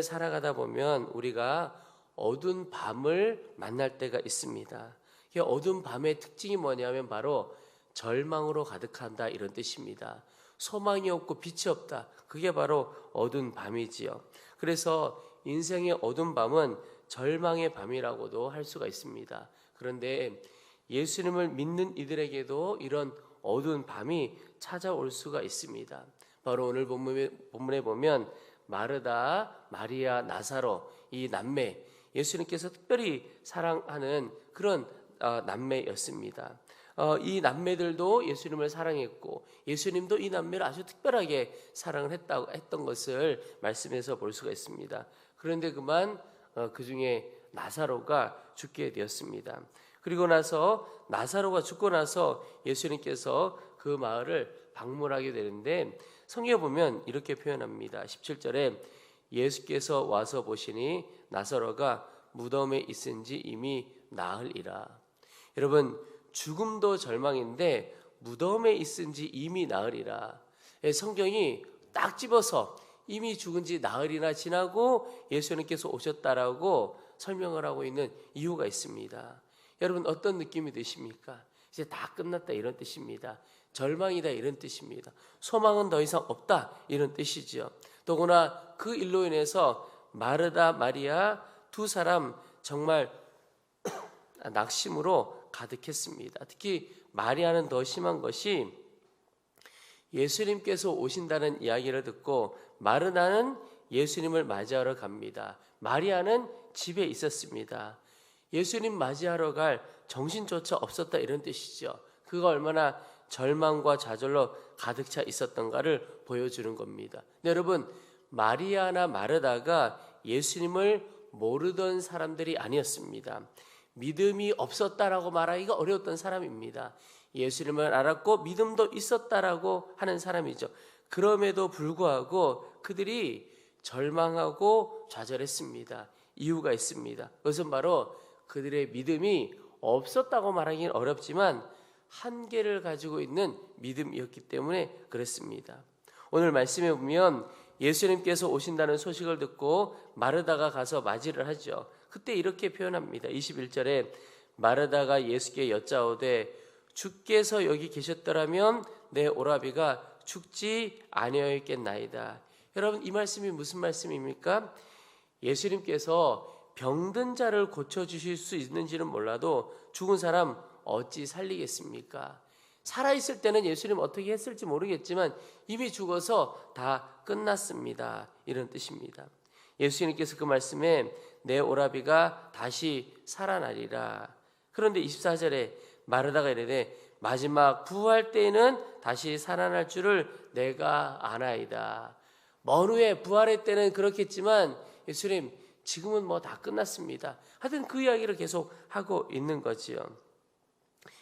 살아가다 보면 우리가 어두운 밤을 만날 때가 있습니다. 이 어두운 밤의 특징이 뭐냐면 바로 절망으로 가득한다, 이런 뜻입니다. 소망이 없고 빛이 없다, 그게 바로 어두운 밤이지요. 그래서 인생의 어두운 밤은 절망의 밤이라고도 할 수가 있습니다. 그런데 예수님을 믿는 이들에게도 이런 어두운 밤이 찾아올 수가 있습니다. 바로 오늘 본문에 보면 마르다, 마리아, 나사로, 이 남매, 예수님께서 특별히 사랑하는 그런 남매였습니다. 이 남매들도 예수님을 사랑했고 예수님도 이 남매를 아주 특별하게 사랑을 했던 것을 말씀에서 볼 수가 있습니다. 그런데 그만 그 중에 나사로가 죽게 되었습니다. 그리고 나서 나사로가 죽고 나서 예수님께서 그 마을을 방문하게 되는데, 성경에 보면 이렇게 표현합니다. 17절에 예수께서 와서 보시니 나사로가 무덤에 있은지 이미 나흘이라. 여러분, 죽음도 절망인데 무덤에 있은지 이미 나흘이라. 성경이 딱 집어서 이미 죽은 지 나흘이나 지나고 예수님께서 오셨다라고 설명을 하고 있는 이유가 있습니다. 여러분, 어떤 느낌이 드십니까? 이제 다 끝났다, 이런 뜻입니다. 절망이다, 이런 뜻입니다. 소망은 더 이상 없다, 이런 뜻이죠. 더구나 그 일로 인해서 마르다, 마리아 두 사람 정말 낙심으로 가득했습니다. 특히 마리아는 더 심한 것이 예수님께서 오신다는 이야기를 듣고 마르다는 예수님을 맞이하러 갑니다. 마리아는 집에 있었습니다. 예수님 맞이하러 갈 정신조차 없었다, 이런 뜻이죠. 그가 얼마나 절망과 좌절로 가득 차 있었던가를 보여주는 겁니다. 근데 여러분, 마리아나 마르다가 예수님을 모르던 사람들이 아니었습니다. 믿음이 없었다라고 말하기가 어려웠던 사람입니다. 예수님을 알았고 믿음도 있었다라고 하는 사람이죠. 그럼에도 불구하고 그들이 절망하고 좌절했습니다. 이유가 있습니다. 그것은 바로 그들의 믿음이 없었다고 말하기는 어렵지만 한계를 가지고 있는 믿음이었기 때문에 그랬습니다. 오늘 말씀에 보면 예수님께서 오신다는 소식을 듣고 마르다가 가서 맞이를 하죠. 그때 이렇게 표현합니다. 21절에 마르다가 예수께 여짜오되 주께서 여기 계셨더라면 내 오라비가 죽지 아니하였겠나이다. 여러분, 이 말씀이 무슨 말씀입니까? 예수님께서 병든 자를 고쳐주실 수 있는지는 몰라도 죽은 사람 어찌 살리겠습니까? 살아있을 때는 예수님 어떻게 했을지 모르겠지만 이미 죽어서 다 끝났습니다, 이런 뜻입니다. 예수님께서 그 말씀에 내 오라비가 다시 살아나리라. 그런데 24절에 마르다가 이르되 마지막 부활 때에는 다시 살아날 줄을 내가 아나이다. 먼 후에 부활의 때는 그렇겠지만 예수님, 지금은 뭐 다 끝났습니다. 하여튼 그 이야기를 계속 하고 있는 거지요.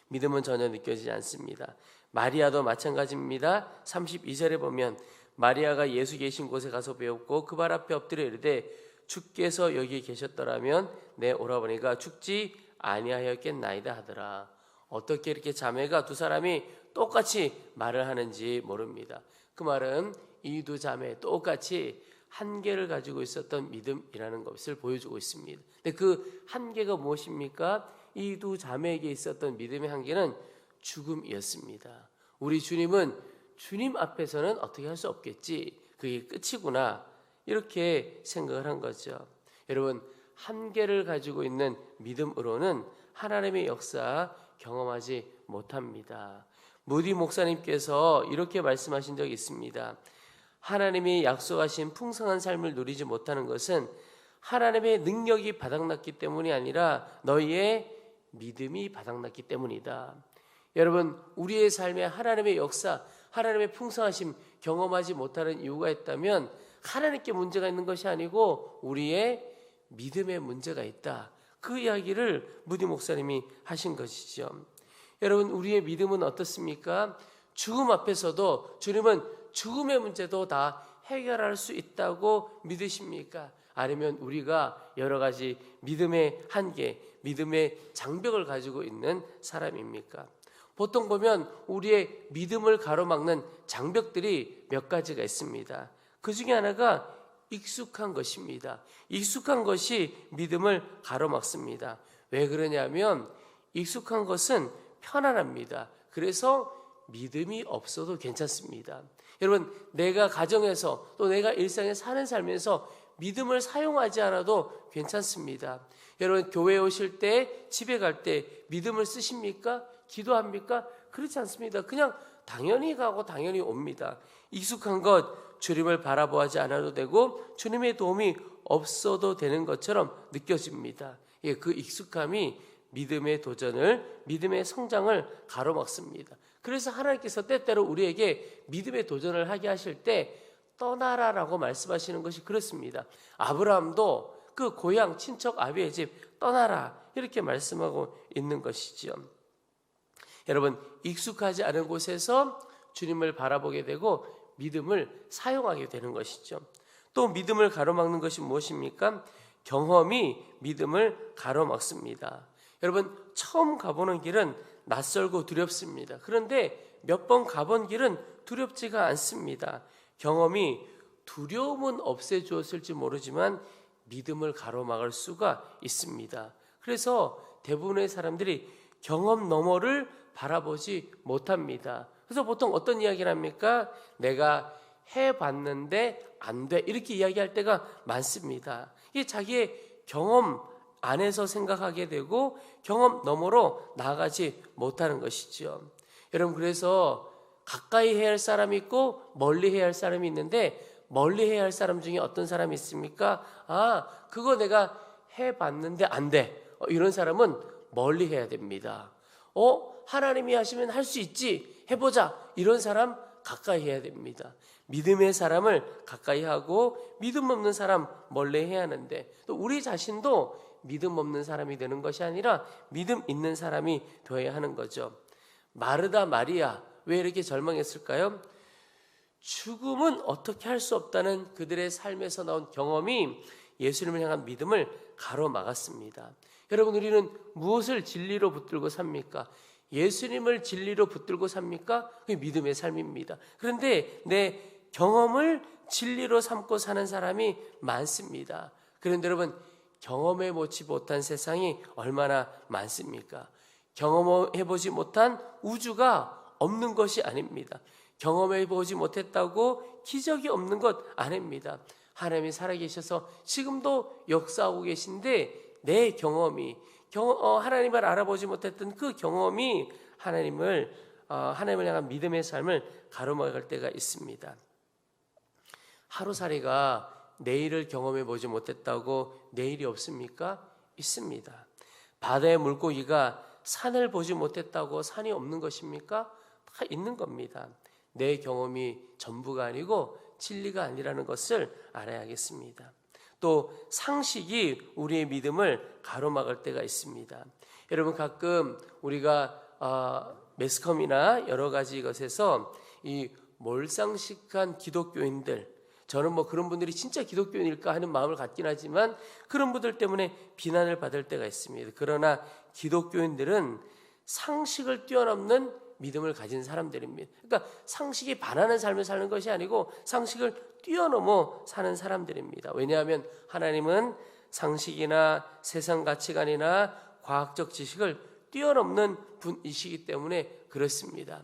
믿음은 전혀 느껴지지 않습니다. 마리아도 마찬가지입니다. 32절에 보면 마리아가 예수 계신 곳에 가서 배웠고 그 발 앞에 엎드려 이르되 주께서 여기 계셨더라면 내 오라버니가 죽지 아니하였겠나이다 하더라. 어떻게 이렇게 자매가 두 사람이 똑같이 말을 하는지 모릅니다. 그 말은 이 두 자매 똑같이 한계를 가지고 있었던 믿음이라는 것을 보여주고 있습니다. 근데 그 한계가 무엇입니까? 이 두 자매에게 있었던 믿음의 한계는 죽음이었습니다. 우리 주님은 주님 앞에서는 어떻게 할 수 없겠지, 그게 끝이구나, 이렇게 생각을 한 거죠. 여러분, 한계를 가지고 있는 믿음으로는 하나님의 역사 경험하지 못합니다. 무디 목사님께서 이렇게 말씀하신 적이 있습니다. 하나님이 약속하신 풍성한 삶을 누리지 못하는 것은 하나님의 능력이 바닥났기 때문이 아니라 너희의 믿음이 바닥났기 때문이다. 여러분, 우리의 삶에 하나님의 역사, 하나님의 풍성하심 경험하지 못하는 이유가 있다면 하나님께 문제가 있는 것이 아니고 우리의 믿음에 문제가 있다. 그 이야기를 무디 목사님이 하신 것이죠. 여러분, 우리의 믿음은 어떻습니까? 죽음 앞에서도 주님은 죽음의 문제도 다 해결할 수 있다고 믿으십니까? 아니면 우리가 여러 가지 믿음의 한계, 믿음의 장벽을 가지고 있는 사람입니까? 보통 보면 우리의 믿음을 가로막는 장벽들이 몇 가지가 있습니다. 그 중에 하나가 익숙한 것입니다. 익숙한 것이 믿음을 가로막습니다. 왜 그러냐면 익숙한 것은 편안합니다. 그래서 믿음이 없어도 괜찮습니다. 여러분, 내가 가정에서 또 내가 일상에 사는 삶에서 믿음을 사용하지 않아도 괜찮습니다. 여러분, 교회에 오실 때, 집에 갈 때 믿음을 쓰십니까? 기도합니까? 그렇지 않습니다. 그냥 당연히 가고 당연히 옵니다. 익숙한 것, 주님을 바라보지 않아도 되고 주님의 도움이 없어도 되는 것처럼 느껴집니다. 예, 그 익숙함이 믿음의 도전을, 믿음의 성장을 가로막습니다. 그래서 하나님께서 때때로 우리에게 믿음의 도전을 하게 하실 때 떠나라라고 말씀하시는 것이 그렇습니다. 아브라함도 그 고향 친척 아비의 집 떠나라 이렇게 말씀하고 있는 것이지요. 여러분, 익숙하지 않은 곳에서 주님을 바라보게 되고 믿음을 사용하게 되는 것이죠. 또 믿음을 가로막는 것이 무엇입니까? 경험이 믿음을 가로막습니다. 여러분, 처음 가보는 길은 낯설고 두렵습니다. 그런데 몇 번 가본 길은 두렵지가 않습니다. 경험이 두려움은 없애주었을지 모르지만 믿음을 가로막을 수가 있습니다. 그래서 대부분의 사람들이 경험 너머를 바라보지 못합니다. 그래서 보통 어떤 이야기를 합니까? 내가 해봤는데 안 돼. 이렇게 이야기할 때가 많습니다. 이게 자기의 경험 안에서 생각하게 되고 경험 너머로 나아가지 못하는 것이죠. 여러분, 그래서 가까이 해야 할 사람이 있고 멀리 해야 할 사람이 있는데 멀리 해야 할 사람 중에 어떤 사람이 있습니까? 그거 내가 해봤는데 안 돼. 이런 사람은 멀리 해야 됩니다. 하나님이 하시면 할 수 있지. 해보자. 이런 사람 가까이 해야 됩니다. 믿음의 사람을 가까이 하고 믿음 없는 사람 멀리 해야 하는데 또 우리 자신도 믿음 없는 사람이 되는 것이 아니라 믿음 있는 사람이 되어야 하는 거죠. 마르다 마리아 왜 이렇게 절망했을까요? 죽음은 어떻게 할 수 없다는 그들의 삶에서 나온 경험이 예수님을 향한 믿음을 가로막았습니다. 여러분, 우리는 무엇을 진리로 붙들고 삽니까? 예수님을 진리로 붙들고 삽니까? 그게 믿음의 삶입니다. 그런데 내 경험을 진리로 삼고 사는 사람이 많습니다. 그런데 여러분, 경험해 보지 못한 세상이 얼마나 많습니까? 경험해 보지 못한 우주가 없는 것이 아닙니다. 경험해 보지 못했다고 기적이 없는 것 아닙니다. 하나님이 살아계셔서 지금도 역사하고 계신데 내 경험이 하나님을 알아보지 못했던 그 경험이 하나님을 향한 믿음의 삶을 가로막을 때가 있습니다. 하루살이가 내일을 경험해 보지 못했다고 내일이 없습니까? 있습니다. 바다의 물고기가 산을 보지 못했다고 산이 없는 것입니까? 다 있는 겁니다. 내 경험이 전부가 아니고 진리가 아니라는 것을 알아야겠습니다. 또 상식이 우리의 믿음을 가로막을 때가 있습니다. 여러분, 가끔 우리가 매스컴이나 여러 가지 것에서 이 몰상식한 기독교인들, 저는 그런 분들이 진짜 기독교인일까 하는 마음을 갖긴 하지만 그런 분들 때문에 비난을 받을 때가 있습니다. 그러나 기독교인들은 상식을 뛰어넘는 믿음을 가진 사람들입니다. 그러니까 상식이 반하는 삶을 사는 것이 아니고 상식을 뛰어넘어 사는 사람들입니다. 왜냐하면 하나님은 상식이나 세상 가치관이나 과학적 지식을 뛰어넘는 분이시기 때문에 그렇습니다.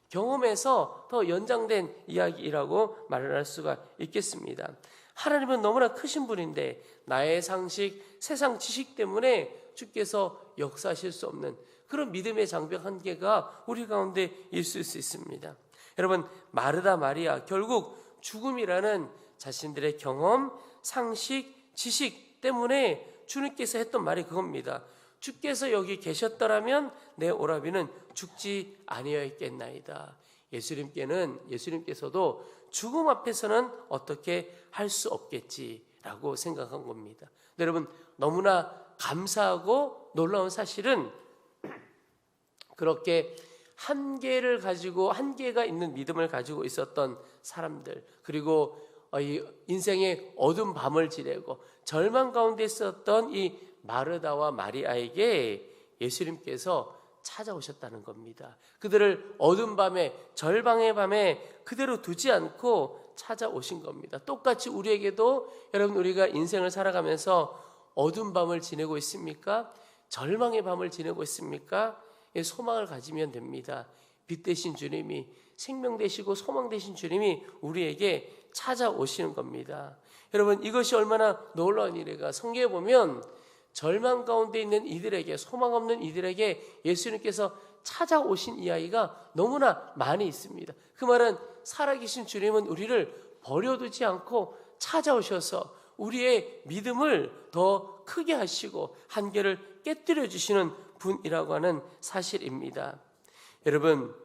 경험에서 더 연장된 이야기라고 말을 할 수가 있겠습니다. 하나님은 너무나 크신 분인데 나의 상식, 세상 지식 때문에 주께서 역사하실 수 없는 그런 믿음의 장벽 한계가 우리 가운데 있을 수 있습니다. 여러분, 마르다 마리아 결국 죽음이라는 자신들의 경험, 상식, 지식 때문에 주님께서 했던 말이 그겁니다. 주께서 여기 계셨더라면 내 오라비는 죽지 아니하였겠나이다. 예수님께서도 죽음 앞에서는 어떻게 할 수 없겠지라고 생각한 겁니다. 여러분, 너무나 감사하고 놀라운 사실은 그렇게 한계가 있는 믿음을 가지고 있었던 사람들, 그리고 이 인생의 어두운 밤을 지내고 절망 가운데 있었던 이 마르다와 마리아에게 예수님께서 찾아오셨다는 겁니다. 그들을 어두운 밤에, 절망의 밤에 그대로 두지 않고 찾아오신 겁니다. 똑같이 우리에게도 여러분, 우리가 인생을 살아가면서 어두운 밤을 지내고 있습니까? 절망의 밤을 지내고 있습니까? 소망을 가지면 됩니다. 빛 되신 주님이, 생명 되시고 소망 되신 주님이 우리에게 찾아오시는 겁니다. 여러분, 이것이 얼마나 놀라운 일인가. 성경에 보면 절망 가운데 있는 이들에게, 소망 없는 이들에게 예수님께서 찾아오신 이야기가 너무나 많이 있습니다. 그 말은 살아계신 주님은 우리를 버려두지 않고 찾아오셔서 우리의 믿음을 더 크게 하시고 한계를 깨뜨려 주시는 분이라고 하는 사실입니다. 여러분,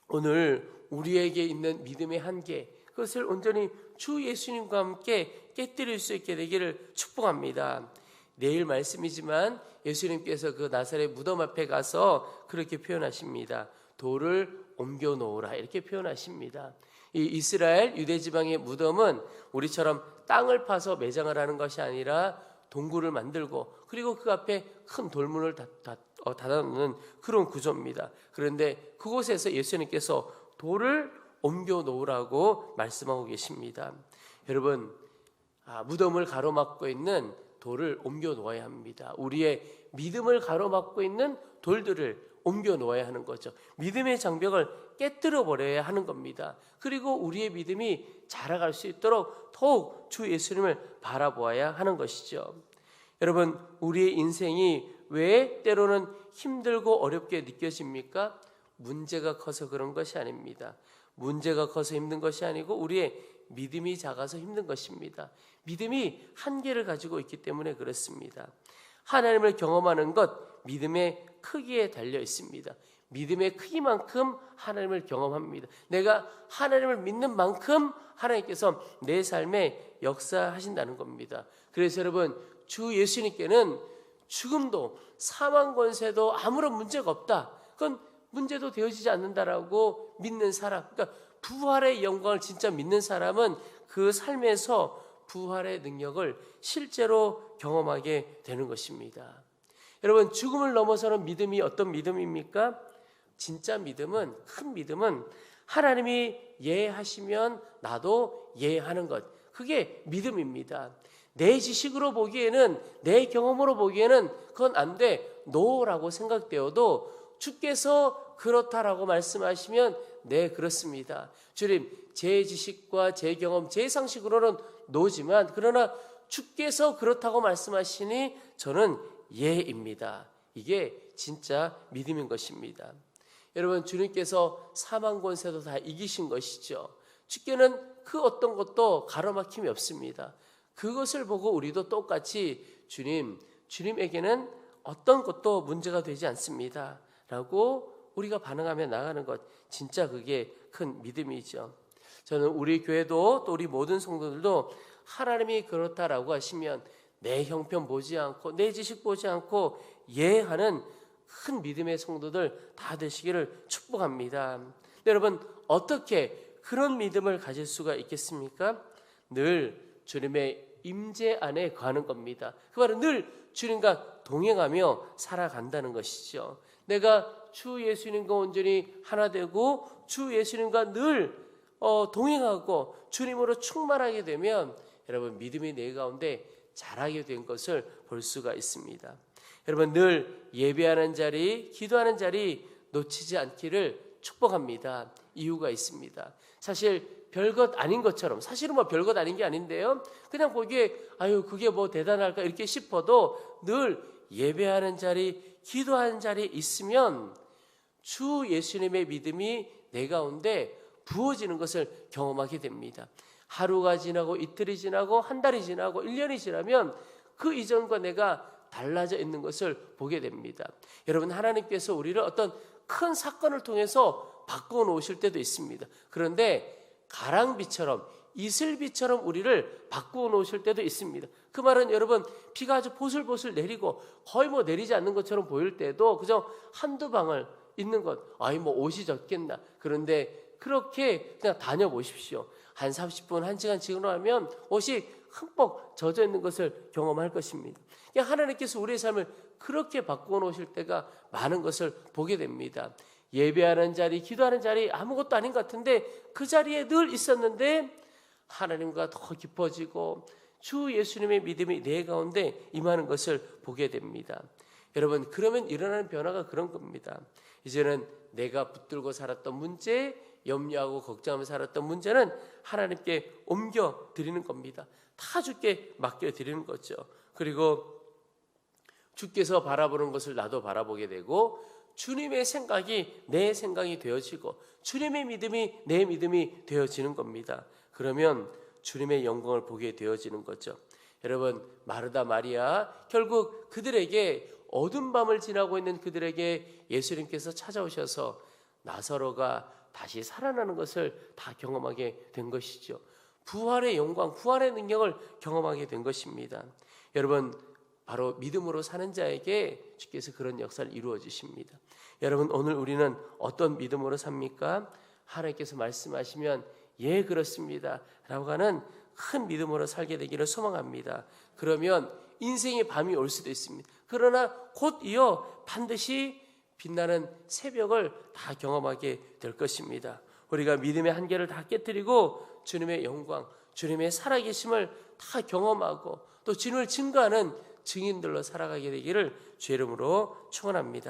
오늘 우리에게 있는 믿음의 한계, 그것을 온전히 주 예수님과 함께 깨뜨릴 수 있게 되기를 축복합니다. 내일 말씀이지만 예수님께서 그 나사렛 무덤 앞에 가서 그렇게 표현하십니다. 돌을 옮겨 놓으라, 이렇게 표현하십니다. 이 이스라엘 유대 지방의 무덤은 우리처럼 땅을 파서 매장을 하는 것이 아니라 동굴을 만들고 그리고 그 앞에 큰 돌문을 닫아놓는 그런 구조입니다. 그런데 그곳에서 예수님께서 돌을 옮겨 놓으라고 말씀하고 계십니다. 여러분, 무덤을 가로막고 있는 돌을 옮겨 놓아야 합니다. 우리의 믿음을 가로막고 있는 돌들을 옮겨 놓아야 하는 거죠. 믿음의 장벽을 깨뜨려 버려야 하는 겁니다. 그리고 우리의 믿음이 자라갈 수 있도록 더욱 주 예수님을 바라보아야 하는 것이죠. 여러분, 우리의 인생이 왜 때로는 힘들고 어렵게 느껴집니까? 문제가 커서 그런 것이 아닙니다. 문제가 커서 힘든 것이 아니고 우리의 믿음이 작아서 힘든 것입니다. 믿음이 한계를 가지고 있기 때문에 그렇습니다. 하나님을 경험하는 것, 믿음의 크기에 달려 있습니다. 믿음의 크기만큼 하나님을 경험합니다. 내가 하나님을 믿는 만큼 하나님께서 내 삶에 역사하신다는 겁니다. 그래서 여러분, 주 예수님께는 죽음도 사망 권세도 아무런 문제가 없다. 그건 문제도 되어지지 않는다라고 믿는 사람, 그러니까 부활의 영광을 진짜 믿는 사람은 그 삶에서 부활의 능력을 실제로 경험하게 되는 것입니다. 여러분, 죽음을 넘어서는 믿음이 어떤 믿음입니까? 진짜 믿음은, 큰 믿음은 하나님이 예하시면 나도 예하는 것, 그게 믿음입니다. 내 지식으로 보기에는, 내 경험으로 보기에는 그건 안 돼, 노라고 생각되어도 주께서 그렇다라고 말씀하시면 네, 그렇습니다. 주님, 제 지식과 제 경험, 제 상식으로는 노지만 그러나 주께서 그렇다고 말씀하시니 저는 예입니다. 이게 진짜 믿음인 것입니다. 여러분, 주님께서 사망 권세도 다 이기신 것이죠. 주께는 그 어떤 것도 가로막힘이 없습니다. 그것을 보고 우리도 똑같이 주님에게는 어떤 것도 문제가 되지 않습니다 라고 우리가 반응하며 나가는 것, 진짜 그게 큰 믿음이죠. 저는 우리 교회도 또 우리 모든 성도들도 하나님이 그렇다라고 하시면 내 형편 보지 않고 내 지식 보지 않고 예하는 큰 믿음의 성도들 다 되시기를 축복합니다. 여러분, 어떻게 그런 믿음을 가질 수가 있겠습니까? 늘 주님의 임재 안에 거하는 겁니다. 그 말은 늘 주님과 동행하며 살아간다는 것이죠. 내가 주 예수님과 온전히 하나 되고 주 예수님과 늘 동행하고 주님으로 충만하게 되면 여러분, 믿음이 내 가운데 자라게 된 것을 볼 수가 있습니다. 여러분, 늘 예배하는 자리, 기도하는 자리 놓치지 않기를 축복합니다. 이유가 있습니다. 사실 별것 아닌 것처럼, 사실은 뭐 별것 아닌 게 아닌데요, 그냥 보기에 그게 뭐 대단할까 이렇게 싶어도 늘 예배하는 자리, 기도하는 자리에 있으면 주 예수님의 믿음이 내 가운데 부어지는 것을 경험하게 됩니다. 하루가 지나고 이틀이 지나고 한 달이 지나고 1년이 지나면 그 이전과 내가 달라져 있는 것을 보게 됩니다. 여러분, 하나님께서 우리를 어떤 큰 사건을 통해서 바꾸어 놓으실 때도 있습니다. 그런데 가랑비처럼, 이슬비처럼 우리를 바꾸어 놓으실 때도 있습니다. 그 말은 여러분, 비가 아주 보슬보슬 내리고 거의 뭐 내리지 않는 것처럼 보일 때도 그저 한두 방울 있는 것, 뭐 옷이 젖겠나. 그런데 그렇게 그냥 다녀보십시오. 한 30분, 1시간 지나면 옷이 흠뻑 젖어 있는 것을 경험할 것입니다. 하나님께서 우리의 삶을 그렇게 바꾸어 놓으실 때가 많은 것을 보게 됩니다. 예배하는 자리, 기도하는 자리 아무것도 아닌 것 같은데 그 자리에 늘 있었는데 하나님과 더 깊어지고 주 예수님의 믿음이 내 가운데 임하는 것을 보게 됩니다. 여러분, 그러면 일어나는 변화가 그런 겁니다. 이제는 내가 붙들고 살았던 문제, 염려하고 걱정하며 살았던 문제는 하나님께 옮겨 드리는 겁니다. 다 주께 맡겨 드리는 거죠. 그리고 주께서 바라보는 것을 나도 바라보게 되고 주님의 생각이 내 생각이 되어지고 주님의 믿음이 내 믿음이 되어지는 겁니다. 그러면 주님의 영광을 보게 되어지는 거죠. 여러분, 마르다 마리아 결국 그들에게 어두운 밤을 지나고 있는 그들에게 예수님께서 찾아오셔서 나사로가 다시 살아나는 것을 다 경험하게 된 것이죠. 부활의 영광, 부활의 능력을 경험하게 된 것입니다. 여러분, 바로 믿음으로 사는 자에게 주께서 그런 역사를 이루어 주십니다. 여러분, 오늘 우리는 어떤 믿음으로 삽니까? 하나님께서 말씀하시면 예, 그렇습니다 라고 하는 큰 믿음으로 살게 되기를 소망합니다. 그러면 인생의 밤이 올 수도 있습니다. 그러나 곧 이어 반드시 빛나는 새벽을 다 경험하게 될 것입니다. 우리가 믿음의 한계를 다 깨뜨리고 주님의 영광, 주님의 살아계심을 다 경험하고 또 주님을 증거하는 증인들로 살아가게 되기를 주의 이름으로 축원합니다.